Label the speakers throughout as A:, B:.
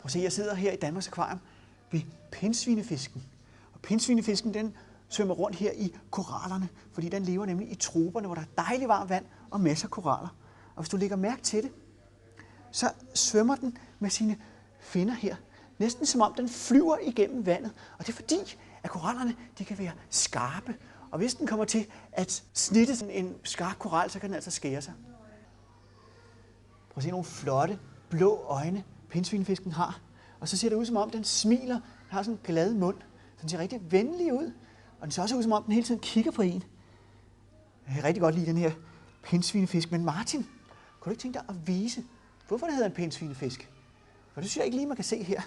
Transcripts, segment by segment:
A: Prøv at se, jeg sidder her i Danmarks Akvarium ved pindsvinefisken. Og pindsvinefisken, den svømmer rundt her i korallerne, fordi den lever nemlig i troperne, hvor der er dejligt varmt vand og masser af koraller. Og hvis du lægger mærke til det, så svømmer den med sine finner her, næsten som om den flyver igennem vandet. Og det er fordi, at korallerne de kan være skarpe. Og hvis den kommer til at snitte sådan en skarp koral, så kan den altså skære sig. Prøv at se nogle flotte, blå øjne, pindsvinefisken har. Og så ser det ud, som om den smiler, den har sådan en glad mund. Så den ser rigtig venlig ud. Og den ser også ud, som om den hele tiden kigger på en. Jeg kan rigtig godt lide den her pindsvinefisk. Men Martin, kunne du ikke tænke dig at vise, hvorfor det hedder en pindsvinefisk? For det synes jeg ikke lige, man kan se her.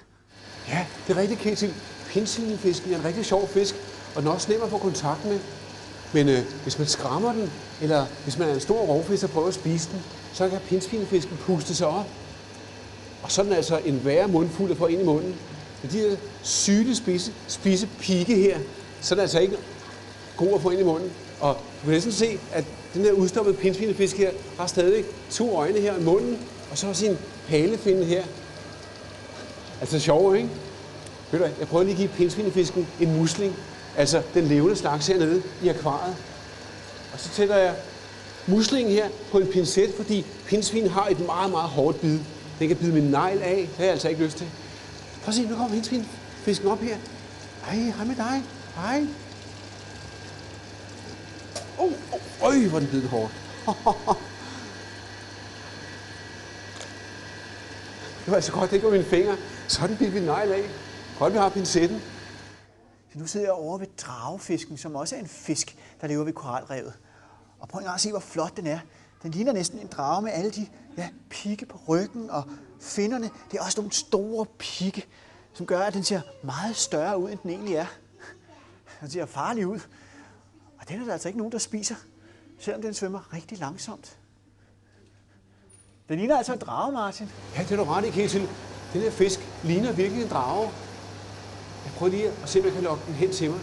B: Ja, det er rigtig Ketil. Pindsvinefisken er en rigtig sjov fisk, og den er også nem at få kontakt med. Men hvis man skræmmer den, eller hvis man er en stor rovfisk og prøver at spise den, så kan pindsvinefisken puste sig op. Og så er den altså en værre mundfuld at få ind i munden. Med de her spidse pigge her, så er den altså ikke god at få ind i munden. Og du kan næsten se, at den her udstoppede pindsvinefisk her har stadig 2 øjne her i munden, og så har sin halefinde her. Altså sjov, ikke? Ved du hvad, jeg prøver lige at give pindsvinefisken en musling, altså den levende slags hernede i akvariet. Og så sætter jeg muslingen her på en pincet, fordi pindsvin har et meget, meget hårdt bid. Den kan bide min negl af, det har jeg altså ikke lyst til. Prøv at se, nu kommer pindsvinefisken op her. Hej med dig. Hej. Øj, hvor den bid hårdt. Det var altså godt, det ikke var mine fingre. Sådan bid min negl af. Godt, vi har pincetten.
A: Så nu sidder jeg over ved dragefisken, som også er en fisk, der lever ved koralrevet. Og prøv at se, hvor flot den er. Den ligner næsten en drage med alle de pigge på ryggen og finnerne. Det er også nogle store pigge, som gør, at den ser meget større ud, end den egentlig er. Den ser farlig ud. Og den er der altså ikke nogen, der spiser, selvom den svømmer rigtig langsomt. Den ligner altså en drage, Martin.
B: Ja, det er du ret i, Ketil. Den her fisk ligner virkelig en drage. Jeg prøver lige at se, om jeg kan lokke den hen til mig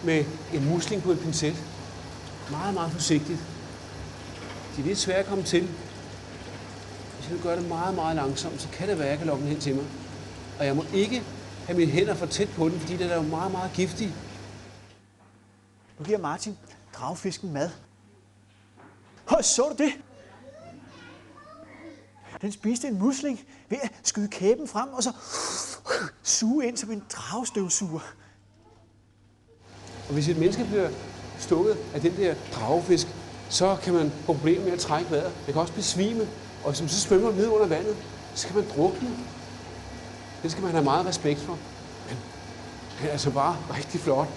B: med en musling på en pincet. Meget, meget forsigtigt. De er lidt svære at komme til. Hvis jeg gør det meget, meget langsomt, så kan det være, at jeg kan lokke den hen til mig. Og jeg må ikke have mine hænder for tæt på den, fordi den er jo meget, meget giftig.
A: Nu giver Martin dragefisken mad. Så du det? Den spiste en musling ved at skyde kæben frem og så suge ind som en dragestøvsuger.
B: Og hvis et menneske bliver stukket af den der dragefisk, så kan man få problemer med at trække vejret. Det kan også besvime, og hvis man så svømmer ned under vandet, så kan man drukne. Det skal man have meget respekt for. Men det er altså bare rigtig flot.